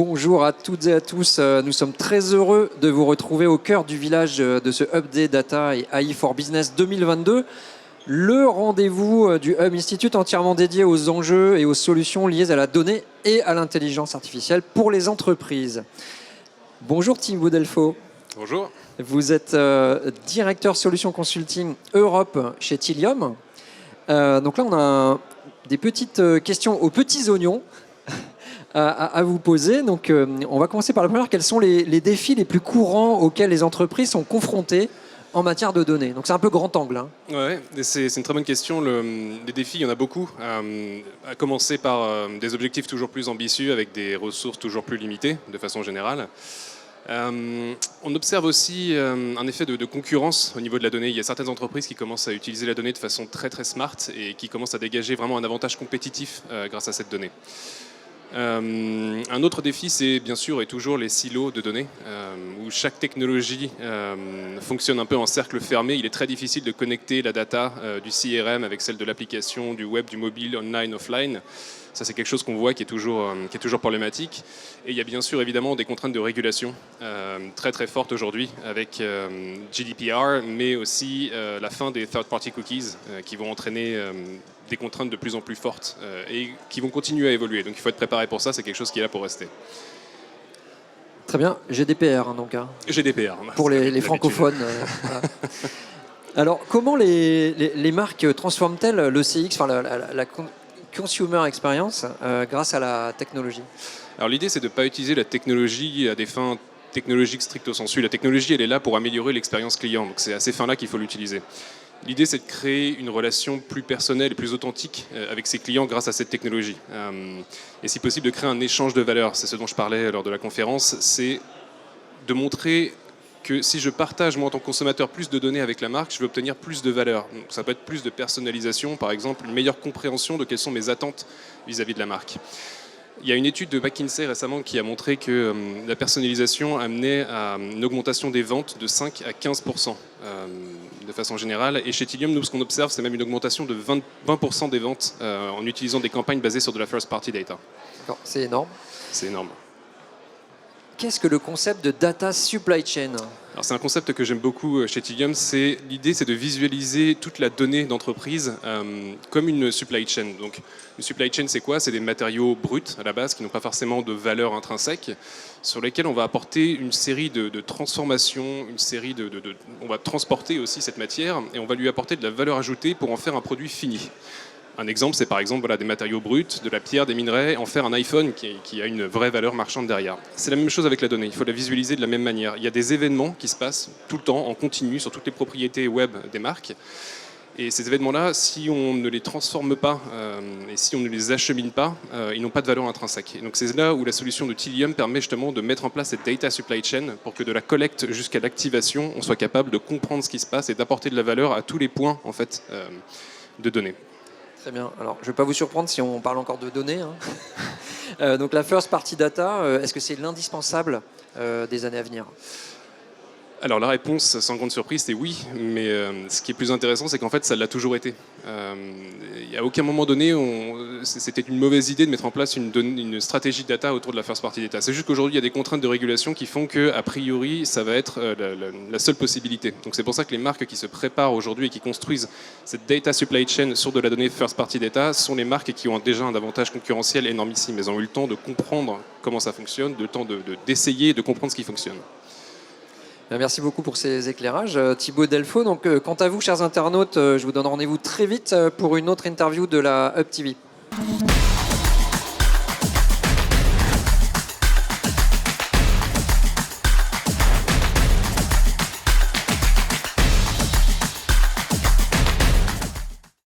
Bonjour à toutes et à tous. Nous sommes très heureux de vous retrouver au cœur du village de ce Hub Day Data et AI for Business 2022. Le rendez-vous du Hub Institute entièrement dédié aux enjeux et aux solutions liées à la donnée et à l'intelligence artificielle pour les entreprises. Bonjour Thibaut Delfaux. Bonjour. Vous êtes directeur Solutions Consulting Europe chez Tilium. Donc là, on a des petites questions aux petits oignons à vous poser. Donc, on va commencer par la première. Quels sont les défis les plus courants auxquels les entreprises sont confrontées en matière de données? Donc, c'est un peu grand angle. Hein. Ouais, c'est une très bonne question. Les défis, il y en a beaucoup. À commencer par des objectifs toujours plus ambitieux avec des ressources toujours plus limitées, de façon générale. On observe aussi un effet de concurrence au niveau de la donnée. Il y a certaines entreprises qui commencent à utiliser la donnée de façon très très smart et qui commencent à dégager vraiment un avantage compétitif grâce à cette donnée. Un autre défi, c'est bien sûr et toujours les silos de données, où chaque technologie fonctionne un peu en cercle fermé. Il est très difficile de connecter la data du CRM avec celle de l'application, du web, du mobile, online, offline. Ça, c'est quelque chose qu'on voit qui est toujours problématique. Et il y a bien sûr évidemment des contraintes de régulation très très fortes aujourd'hui avec GDPR, mais aussi la fin des third-party cookies qui vont entraîner des contraintes de plus en plus fortes et qui vont continuer à évoluer. Donc il faut être préparé pour ça, c'est quelque chose qui est là pour rester. Très bien, GDPR donc. Hein, GDPR. Pour les francophones. Voilà. Alors, comment les marques transforment-elles le CX, enfin la consumer experience, grâce à la technologie? Alors l'idée, c'est de ne pas utiliser la technologie à des fins technologiques stricto sensu. La technologie, elle est là pour améliorer l'expérience client. Donc c'est à ces fins-là qu'il faut l'utiliser. L'idée, c'est de créer une relation plus personnelle et plus authentique avec ses clients grâce à cette technologie. Et si possible, de créer un échange de valeurs. C'est ce dont je parlais lors de la conférence. C'est de montrer que si je partage, moi, en tant que consommateur, plus de données avec la marque, je vais obtenir plus de valeur. Donc, ça peut être plus de personnalisation, par exemple, une meilleure compréhension de quelles sont mes attentes vis-à-vis de la marque. Il y a une étude de McKinsey récemment qui a montré que la personnalisation amenait à une augmentation des ventes de 5 à 15% de façon générale. Et chez Tilium, nous, ce qu'on observe, c'est même une augmentation de 20% des ventes en utilisant des campagnes basées sur de la first-party data. C'est énorme. C'est énorme. Qu'est-ce que le concept de data supply chain? Alors, c'est un concept que j'aime beaucoup chez Tilium. L'idée, c'est de visualiser toute la donnée d'entreprise comme une supply chain. Donc, une supply chain, c'est quoi? C'est des matériaux bruts à la base qui n'ont pas forcément de valeur intrinsèque, sur lesquels on va apporter une série de transformations, on va transporter aussi cette matière et on va lui apporter de la valeur ajoutée pour en faire un produit fini. Un exemple, c'est par exemple des matériaux bruts, de la pierre, des minerais, en faire un iPhone qui a une vraie valeur marchande derrière. C'est la même chose avec la donnée, il faut la visualiser de la même manière. Il y a des événements qui se passent tout le temps, en continu, sur toutes les propriétés web des marques. Et ces événements-là, si on ne les transforme pas et si on ne les achemine pas, ils n'ont pas de valeur intrinsèque. Et donc c'est là où la solution de Tilium permet justement de mettre en place cette data supply chain pour que de la collecte jusqu'à l'activation, on soit capable de comprendre ce qui se passe et d'apporter de la valeur à tous les points en fait, de données. Très bien. Alors, je ne vais pas vous surprendre si on parle encore de données. Hein. Donc, la first party data, est-ce que c'est l'indispensable des années à venir? Alors la réponse, sans grande surprise, c'est oui, mais ce qui est plus intéressant, c'est qu'en fait, ça l'a toujours été. À aucun moment donné, c'était une mauvaise idée de mettre en place une stratégie de data autour de la first party data. C'est juste qu'aujourd'hui, il y a des contraintes de régulation qui font qu'a priori, ça va être la seule possibilité. Donc c'est pour ça que les marques qui se préparent aujourd'hui et qui construisent cette data supply chain sur de la donnée first party data sont les marques qui ont déjà un avantage concurrentiel énormissime. Elles ont eu le temps de comprendre comment ça fonctionne, le temps d'essayer de comprendre ce qui fonctionne. Merci beaucoup pour ces éclairages. Thibaut Delfaux, donc, quant à vous, chers internautes, je vous donne rendez-vous très vite pour une autre interview de la Hub TV.